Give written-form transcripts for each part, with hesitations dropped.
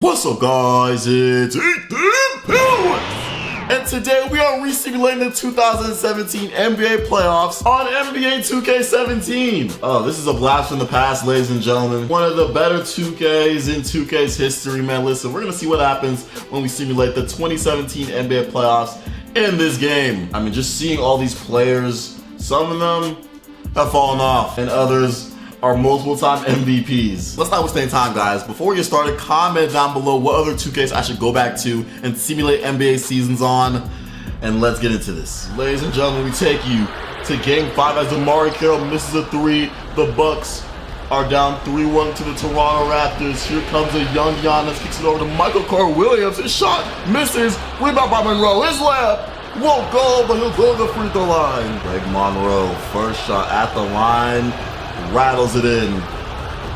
What's up, guys? It's Ethan, and today we are re-simulating the 2017 NBA playoffs on NBA 2K17. Oh, this is a blast from the past, ladies and gentlemen. One of the better 2Ks in 2K's history, man. Listen, we're gonna see what happens when we simulate the 2017 NBA playoffs in this game. I mean, just seeing all these players, some of them have fallen off, and others are multiple-time MVPs. Let's not waste any time, guys. Before we get started, comment down below what other 2Ks I should go back to and simulate NBA seasons on, and let's get into this. Ladies and gentlemen, we take you to Game 5 as DeMar Carroll misses a three. The Bucks are down 3-1 to the Toronto Raptors. Here comes a young Giannis, kicks it over to Michael Carter-Williams. His shot misses. Rebound by Monroe. His layup won't go, but he'll go to the free throw line. Greg Monroe, first shot at the line. Rattles it in.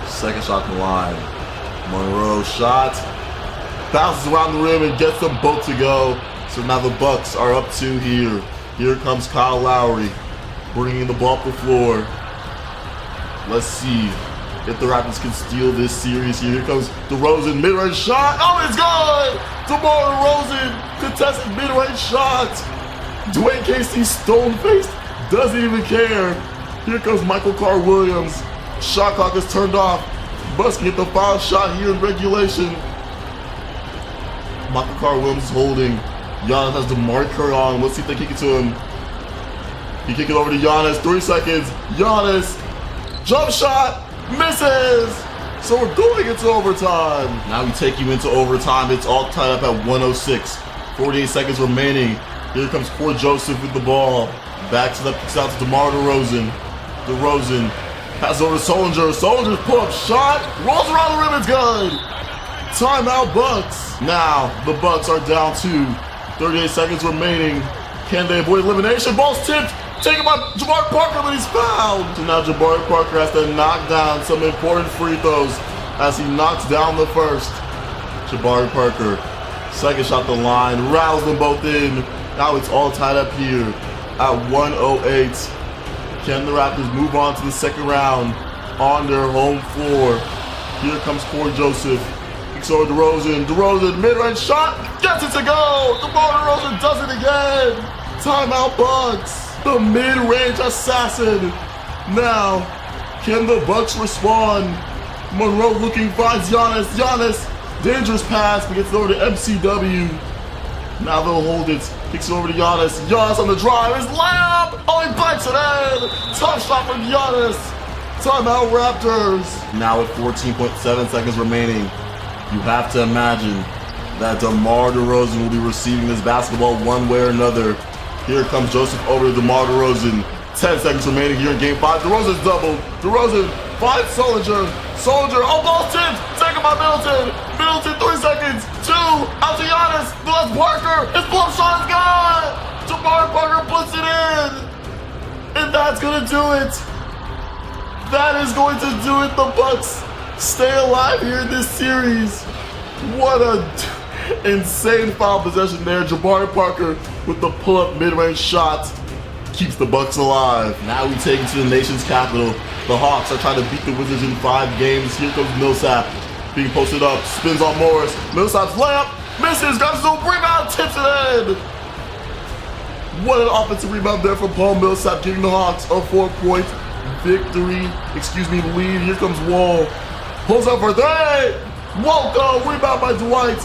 Second shot to the line. Monroe shot. Bounces around the rim and gets them both to go. So now the Bucks are up 2 here. Here comes Kyle Lowry, bringing the ball up the floor. Let's see if the Raptors can steal this series here. Here comes DeRozan, mid-range shot. Oh, it's good! DeMar DeRozan, contested mid-range shot. Dwayne Casey, stone-faced, doesn't even care. Here comes Michael Carter-Williams. Shot clock is turned off. Bucks get the foul shot here in regulation. Michael Carter-Williams is holding. Giannis has DeMar Carroll on. Let's see if they kick it to him. He kick it over to Giannis. 3 seconds. Giannis. Jump shot. Misses. So we're going into overtime. Now we take you into overtime. It's all tied up at 106. 48 seconds remaining. Here comes Cory Joseph with the ball. Backs it up, kicks out to DeMar DeRozan. DeRozan passes over to Solinger. Solinger's pull-up shot. Rolls around the rim. It's good. Timeout, Bucks. Now the Bucks are down 2. 38 seconds remaining. Can they avoid elimination? Ball's tipped. Taken by Jabari Parker, but he's fouled. So now Jabari Parker has to knock down some important free throws as he knocks down the first. Jabari Parker, second shot the line, rattles them both in. Now it's all tied up here at 108. Can the Raptors move on to the second round on their home floor? Here comes Cory Joseph. Kicks over DeRozan. DeRozan, mid-range shot. Gets it to go. DeMar DeRozan does it again. Timeout, Bucks. The mid-range assassin. Now, can the Bucks respond? Monroe looking, finds Giannis. Giannis, dangerous pass, but gets it over to MCW. Now they'll hold it. Kicks it over to Giannis. Giannis on the drive. His layup. Oh, he bites it in. Tough shot from Giannis. Timeout, Raptors. Now with 14.7 seconds remaining, you have to imagine that DeMar DeRozan will be receiving this basketball one way or another. Here comes Joseph over to DeMar DeRozan. 10 seconds remaining here in Game 5. DeRozan's doubled. DeRozan finds Solinger. Solinger, oh, ball's tipped. Taken by Middleton. Middleton, 3 seconds. 2, out to Giannis. Bless Parker. His blow shot is gone. Jabari Parker puts it in. And that's going to do it. That is going to do it. The Bucks stay alive here in this series. What a insane foul possession there. Jabari Parker with the pull-up mid-range shot keeps the Bucks alive. Now we take it to the nation's capital. The Hawks are trying to beat the Wizards in 5 games. Here comes Millsap being posted up. Spins on Morris. Millsap's layup. Misses. Got his own rebound. Tips it in. What an offensive rebound there from Paul Millsap, giving the Hawks a 4-point lead. Here comes Wall. Pulls up for 3. Won't go. Rebound by Dwight.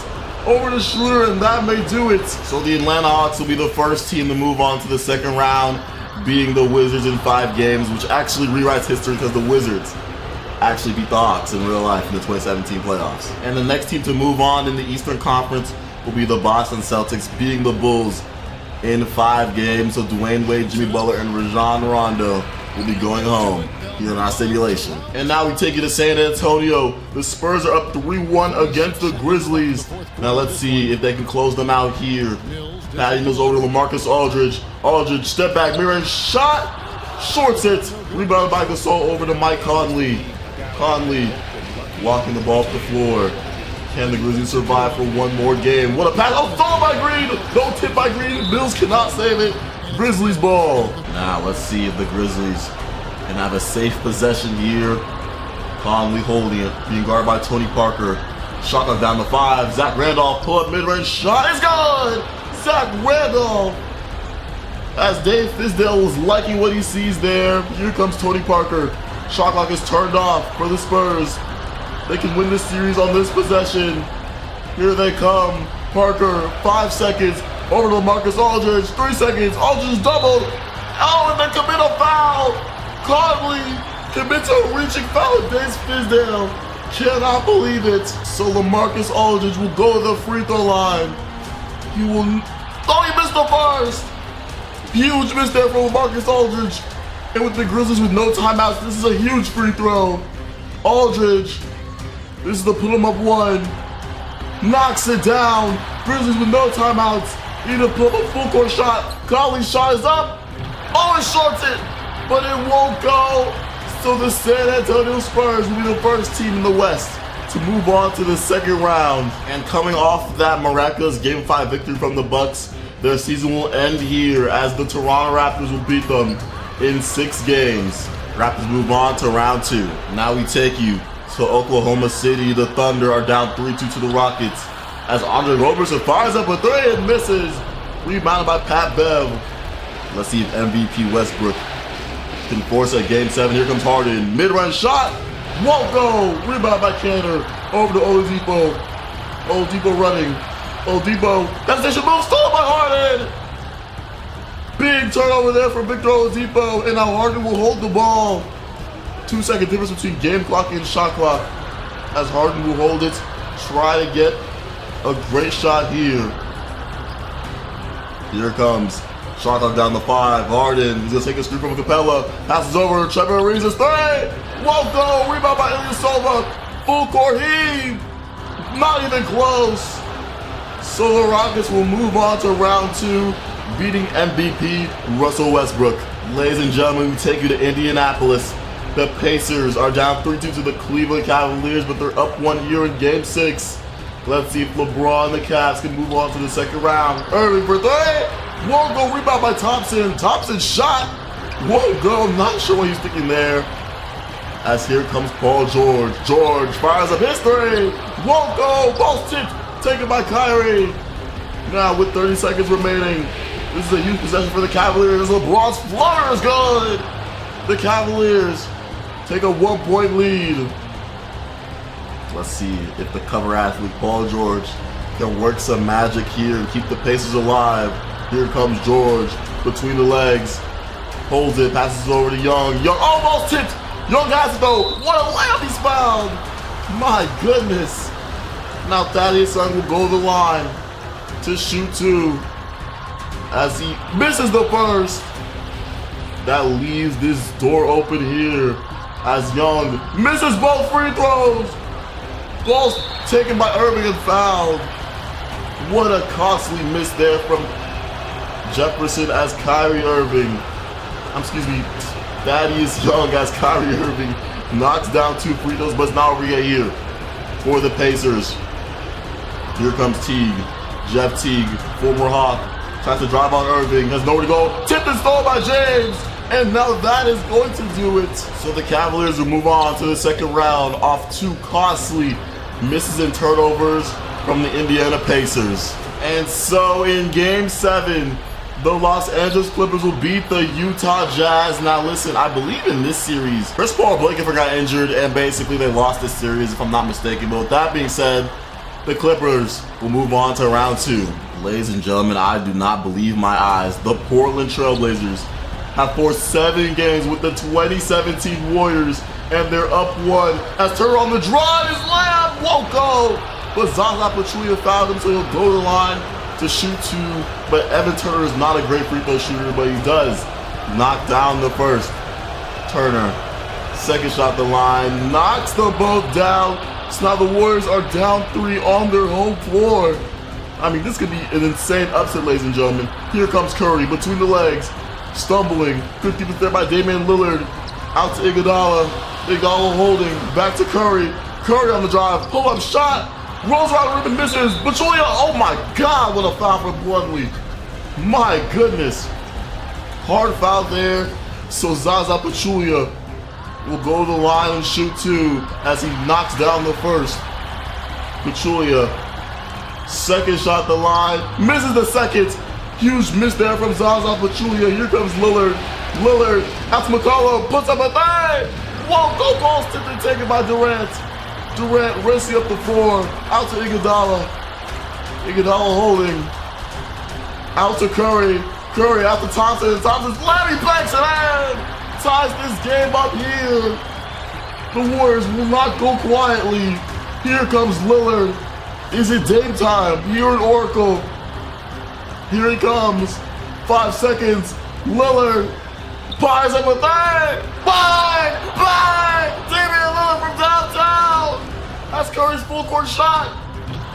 Over to Schroeder, and that may do it. So the Atlanta Hawks will be the first team to move on to the second round, beating the Wizards in 5 games, which actually rewrites history because the Wizards actually beat the Hawks in real life in the 2017 playoffs. And the next team to move on in the Eastern Conference will be the Boston Celtics, beating the Bulls in 5 games. So Dwayne Wade, Jimmy Butler, and Rajon Rondo will be going home here in our simulation. And now we take you to San Antonio. The Spurs are up 3-1 against the Grizzlies. Now let's see if they can close them out here. Patty goes over to LaMarcus Aldridge. Aldridge, step back, mid-range shot. Shorts it. Rebound by Gasol over to Mike Conley. Conley walking the ball off the floor. Can the Grizzlies survive for one more game? What a pass. Oh, thrown by Green. No tip by Green. Bills cannot save it. Grizzlies ball. Now let's see if the Grizzlies can have a safe possession here. Conley holding it, being guarded by Tony Parker. Shotgun down the 5. Zach Randolph, pull up mid-range shot is good! Zach Randolph! As Dave Fizdale was liking what he sees there, here comes Tony Parker. Shot clock is turned off for the Spurs. They can win this series on this possession. Here they come. Parker, 5 seconds. Over to Marcus Aldridge, 3 seconds. Aldridge doubled. Oh, and then commit a foul. Conley commits a reaching foul. Dave Fizdale cannot believe it. So LaMarcus Aldridge will go to the free throw line. He will. Oh, he missed the first. Huge miss there from LaMarcus Aldridge. And with the Grizzlies with no timeouts, this is a huge free throw. Aldridge, this is the put him up one. Knocks it down. Grizzlies with no timeouts. Need to put up a full court shot. Conley's shot is up. Oh, it shorts it, but it won't go. So the San Antonio Spurs will be the first team in the West to move on to the second round. And coming off that miraculous Game 5 victory from the Bucks, their season will end here as the Toronto Raptors will beat them in 6 games. Raptors move on to round 2. Now we take you to Oklahoma City. The Thunder are down 3-2 to the Rockets as Andre Roberson fires up a 3 and misses. Rebounded by Pat Bev. Let's see if MVP Westbrook can force a Game 7. Here comes Harden. Mid-range shot. Won't go. Rebound by Cantor. Over to Oladipo. Oladipo running. Oladipo. Hesitation move. Stolen by Harden. Big turnover there from Victor Oladipo. And now Harden will hold the ball. 2-second difference between game clock and shot clock. As Harden will hold it. Try to get a great shot here. Here comes. Shot clock down the 5. Harden. He's going to take a screen from Capella. Passes over. Trevor Ariza's 3. Won't go. Rebound by Ilyasova. Full court heave. Not even close. So the Rockets will move on to round 2, beating MVP Russell Westbrook. Ladies and gentlemen, we take you to Indianapolis. The Pacers are down 3-2 to the Cleveland Cavaliers, but they're up 1 here in Game 6. Let's see if LeBron and the Cavs can move on to the second round. Irving for 3. Won't go. Rebound by Thompson. Thompson shot. Won't go. Not sure what he's thinking there. As here comes Paul George. George fires up his 3. Won't go. Ball's tipped. Taken by Kyrie. Now with 30 seconds remaining. This is a huge possession for the Cavaliers. LeBron's floater is good. The Cavaliers take a 1-point lead. Let's see if the cover athlete Paul George can work some magic here and keep the Pacers alive. Here comes George between the legs. Holds it, passes it over to Young. Young almost tipped. Young has it though. What a layup he's found. My goodness. Now Thaddeus Young will go to the line to shoot 2 as he misses the first. That leaves this door open here as Young misses both free throws. Ball's taken by Irving and fouled. What a costly miss there from Jefferson as Kyrie Irving. Thaddeus Young as Kyrie Irving knocks down 2 free throws, but it's not over yet here for the Pacers. Here comes Teague. Jeff Teague, former Hawk, tries to drive on Irving, has nowhere to go. Tipped and stolen by James. And now that is going to do it. So the Cavaliers will move on to the second round off 2 costly misses and turnovers from the Indiana Pacers. And so in Game 7, the Los Angeles Clippers will beat the Utah Jazz. Now listen, I believe in this series, Chris Paul and Blake got injured and basically they lost this series if I'm not mistaken. But with that being said, the Clippers will move on to round 2. Ladies and gentlemen, I do not believe my eyes. The Portland Trailblazers have forced 7 games with the 2017 Warriors, and they're up 1. As Turner on the drive, his layup won't go. But Zaza Pachulia fouled him, so he'll go to the line to shoot 2. But Evan Turner is not a great free throw shooter, but he does knock down the first. Turner, second shot the line, knocks them both down. So now the Warriors are down 3 on their home floor. I mean, this could be an insane upset, ladies and gentlemen. Here comes Curry between the legs. Stumbling, 50% there by Damian Lillard. Out to Iguodala. Iguodala holding, back to Curry. Curry on the drive, pull-up shot. Rolls around the rim and misses. Pachulia, oh my God, what a foul from Plumlee. My goodness. Hard foul there. So Zaza Pachulia will go to the line and shoot 2 as he knocks down the first. Pachulia. Second shot the line. Misses the second. Huge miss there from Zaza Pachulia. Here comes Lillard. Lillard out to McCollum. Puts up a third. Whoa, go goal tipped and taken by Durant. Durant racing up the floor. Out to Iguodala. Iguodala holding. Out to Curry. Curry out to Thompson. Thompson's Larry banks it in. Ties this game up here. The Warriors will not go quietly. Here comes Lillard. Is it Dame time? Here in Oracle. Here he comes. 5 seconds. Lillard fires up a third. Bye! Damian Lillard from downtown. That's Curry's full court shot.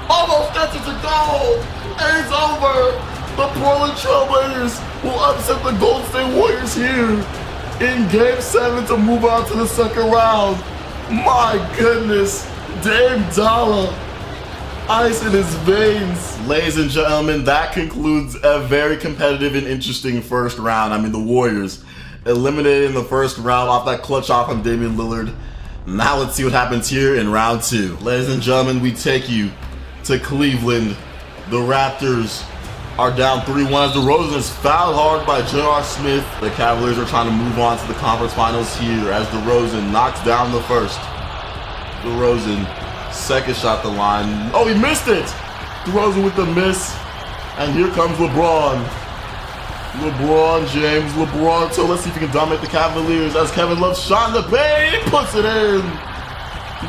Almost gets it to go. And it's over. The Portland Trailblazers will upset the Golden State Warriors here in Game 7 to move on to the second round. My goodness. Dame Dollar. Ice in his veins. Ladies and gentlemen, that concludes a very competitive and interesting first round. I mean, the Warriors eliminated in the first round off that clutch off on Damian Lillard. Now let's see what happens here in round 2. Ladies and gentlemen, we take you to Cleveland. The Raptors are down 3-1 as DeRozan is fouled hard by J.R. Smith. The Cavaliers are trying to move on to the conference finals here as DeRozan knocks down the first. DeRozan, second shot the line. Oh, he missed it! DeRozan with the miss. And here comes LeBron. LeBron James, LeBron. So let's see if he can dominate the Cavaliers as Kevin Love shot in the paint. He puts it in.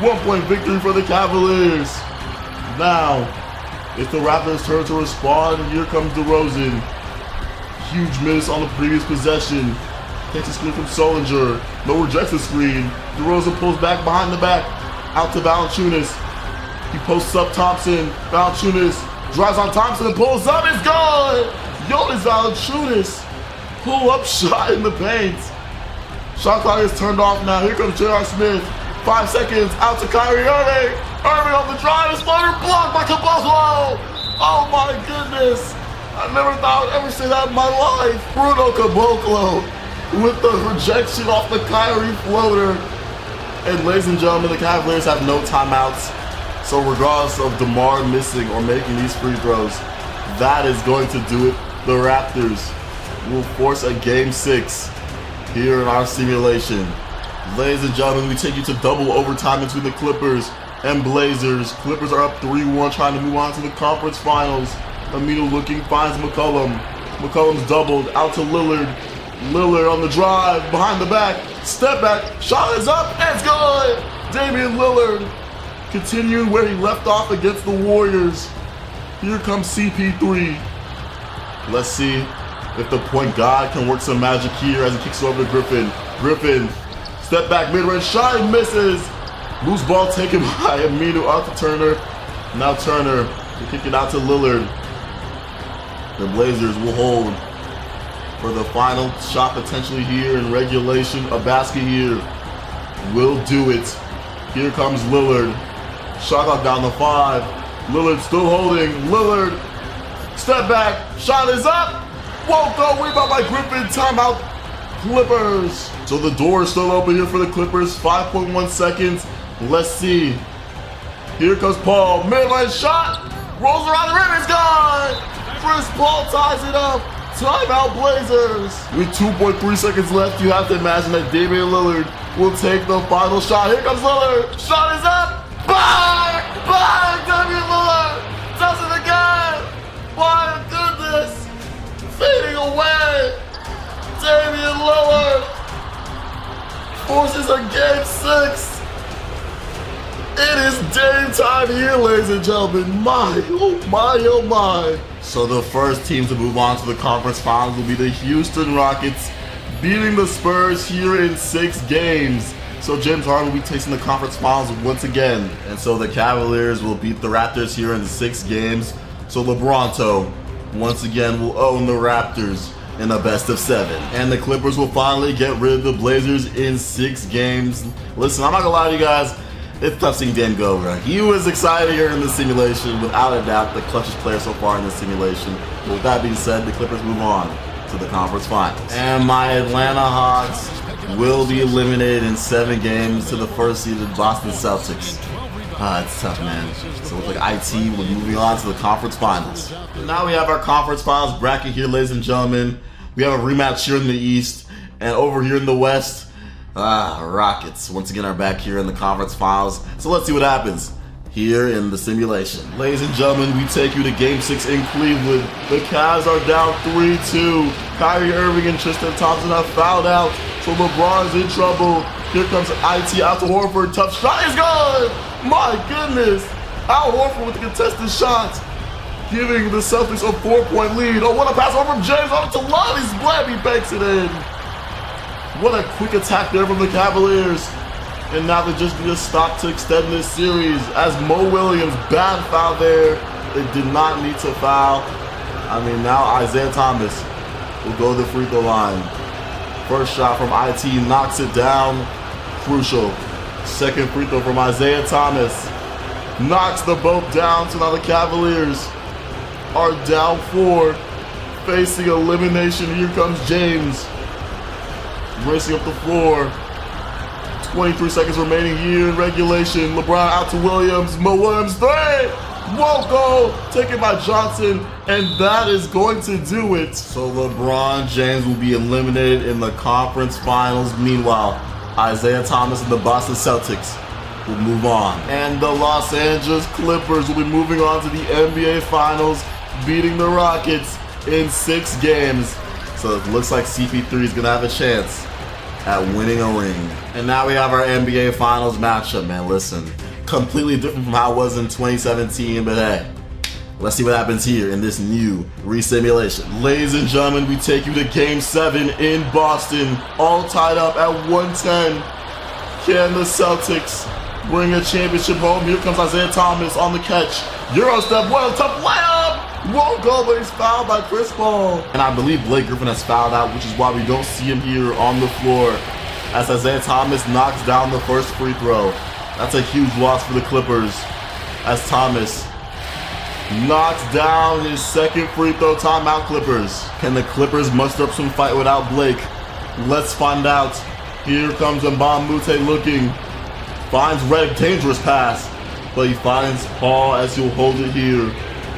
1-point victory for the Cavaliers. Now, it's the Raptors' turn to respond. Here comes DeRozan. Huge miss on the previous possession. Takes a screen from Solinger. No, rejects the screen. DeRozan pulls back behind the back. Out to Valanciunas. He posts up Thompson. Valanciunas drives on Thompson and pulls up. It's good! Jonas Valanciunas. Pull up shot in the paint. Shot clock is turned off now. Here comes J.R. Smith. 5 seconds. Out to Kyrie Irving. Irving on the drive. His floater blocked by Caboclo. Oh my goodness. I never thought I would ever say that in my life. Bruno Caboclo with the rejection off the Kyrie floater. And ladies and gentlemen, the Cavaliers have no timeouts. So regardless of DeMar missing or making these free throws, that is going to do it. The Raptors will force a Game 6 here in our simulation. Ladies and gentlemen, we take you to double overtime between the Clippers and Blazers. Clippers are up 3-1, trying to move on to the conference finals. Amino looking, finds McCollum. McCollum's doubled, out to Lillard. Lillard on the drive, behind the back, step back, shot is up, and it's good! Damian Lillard continuing where he left off against the Warriors. Here comes CP3. Let's see if the point guard can work some magic here as he kicks over to Griffin. Griffin, step back, mid-range shot, and misses. Loose ball taken by Amino out to Turner. Now Turner will kick it out to Lillard. The Blazers will hold for the final shot potentially here in regulation. A basket here will do it. Here comes Lillard. Shot clock down to 5. Lillard still holding. Lillard, step back, shot is up. Won't go, rebound by Griffin, timeout Clippers. So the door is still open here for the Clippers. 5.1 seconds. Let's see. Here comes Paul, mid-range shot. Rolls around the rim, it's gone. Chris Paul ties it up. Timeout Blazers. With 2.3 seconds left, you have to imagine that Damian Lillard will take the final shot. Here comes Lillard. Shot is up. Bang! Damian Lillard does it again. My goodness. Fading away. Damian Lillard forces a Game 6. It is Dame time here, ladies and gentlemen. My, oh my. So the first team to move on to the conference finals will be the Houston Rockets, beating the Spurs here in 6 games. So James Harden will be tasting the conference finals once again. And so the Cavaliers will beat the Raptors here in 6 games. So LeBronto, once again, will own the Raptors in a best of 7. And the Clippers will finally get rid of the Blazers in 6 games. Listen, I'm not gonna lie to you guys. It's tough seeing Dame go over. He was excited here in the simulation, without a doubt, the clutchest player so far in this simulation. But with that being said, the Clippers move on to the conference finals. And my Atlanta Hawks will be eliminated in 7 games to the first seeded Boston Celtics. It's tough, man. So it looks like IT, we're moving on to the conference finals. Now we have our conference finals bracket here, ladies and gentlemen. We have a rematch here in the East, and over here in the West, Rockets once again are back here in the conference finals. So let's see what happens here in the simulation. Ladies and gentlemen, we take you to Game 6 in Cleveland. The Cavs are down 3-2. Kyrie Irving and Tristan Thompson have fouled out, so LeBron's in trouble. Here comes IT out to Horford. Tough shot is good! My goodness! Al Horford with the contested shots, giving the Celtics a 4-point lead. Oh, what a pass over from James on to Love. He's glad he banks it in. What a quick attack there from the Cavaliers. And now they just need a stop to extend this series. As Mo Williams, bad foul there. They did not need to foul. I mean, now Isaiah Thomas will go to the free throw line. First shot from IT, knocks it down. Crucial. Second free throw from Isaiah Thomas. Knocks the boat down, so now the Cavaliers are down 4, facing elimination. Here comes James, racing up the floor. 23 seconds remaining here in regulation. LeBron out to Williams. Mo Williams, 3! Won't go! Taken by Johnson, and that is going to do it. So LeBron James will be eliminated in the conference finals. Meanwhile, Isaiah Thomas and the Boston Celtics will move on. And the Los Angeles Clippers will be moving on to the NBA Finals, beating the Rockets in 6 games. So it looks like CP3 is going to have a chance at winning a ring. And now we have our NBA Finals matchup, man. Listen, completely different from how it was in 2017, but hey, let's see what happens here in this new resimulation. Ladies and gentlemen, we take you to Game 7 in Boston, all tied up at 110. Can the Celtics bring a championship home? Here comes Isaiah Thomas on the catch. Euro step, what a tough layup! Won't go, but he's fouled by Chris Paul. And I believe Blake Griffin has fouled out, which is why we don't see him here on the floor, as Isaiah Thomas knocks down the first free throw. That's a huge loss for the Clippers, as Thomas knocks down his second free throw. Timeout, Clippers. Can the Clippers muster up some fight without Blake? Let's find out. Here comes Mbah Moute looking. Finds Red, dangerous pass, but he finds Paul as he'll hold it here.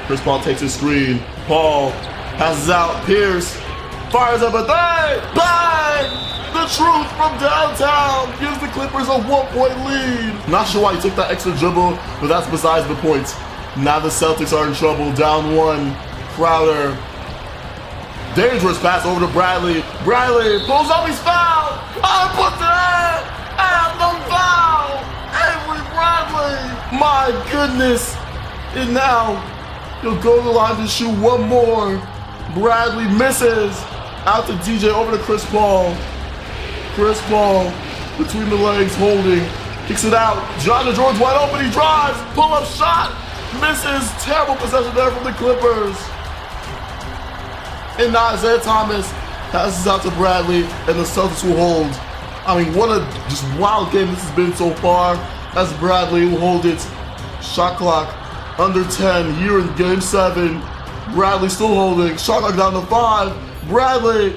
Chris Paul takes his screen. Paul passes out. Pierce fires up a 3. Bang! The truth from downtown gives the Clippers a 1-point lead. Not sure why he took that extra dribble, but that's besides the point. Now the Celtics are in trouble. Down 1. Crowder. Dangerous pass over to Bradley. Bradley pulls up. He's fouled. Oh, puts it in. And the foul. Avery Bradley. My goodness. And now he'll go to the line to shoot one more. Bradley misses. Out to DJ, over to Chris Paul. Chris Paul between the legs, holding. Kicks it out. Jonathan Jordan's wide open. He drives. Pull-up shot. Misses. Terrible possession there from the Clippers. And now Isaiah Thomas passes out to Bradley, and the Celtics will hold. I mean, what a just wild game this has been so far, as Bradley will hold it. Shot clock under 10 here in Game 7. Bradley still holding. Shot clock down to 5. Bradley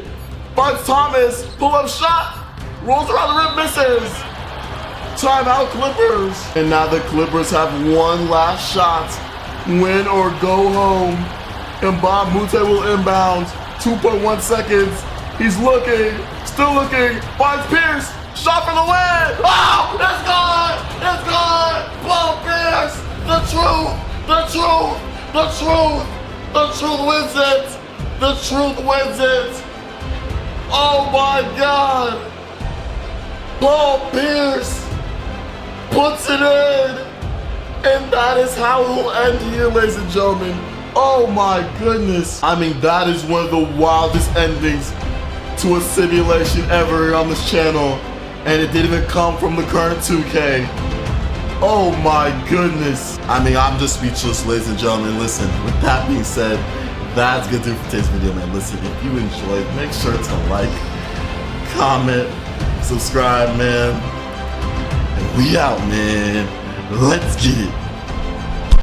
finds Thomas. Pull-up shot. Rolls around the rim, misses. Timeout, Clippers. And now the Clippers have one last shot. Win or go home. And Mbah Moute will inbound. 2.1 seconds. He's looking. Still looking. Finds Pierce. Shot for the win. Oh, it's gone. It's gone. Paul Pierce. The truth. The truth. The truth. The truth wins it. The truth wins it. Oh my God. Paul Pierce puts it in. And that is how it will end here, ladies and gentlemen. Oh my goodness. I mean, that is one of the wildest endings to a simulation ever on this channel. And it didn't even come from the current 2K. Oh my goodness. I mean, I'm just speechless, ladies and gentlemen. Listen, with that being said, that's gonna do it for today's video, man. Listen, if you enjoyed, make sure to like, comment, subscribe, man. And we out, man. Let's get it.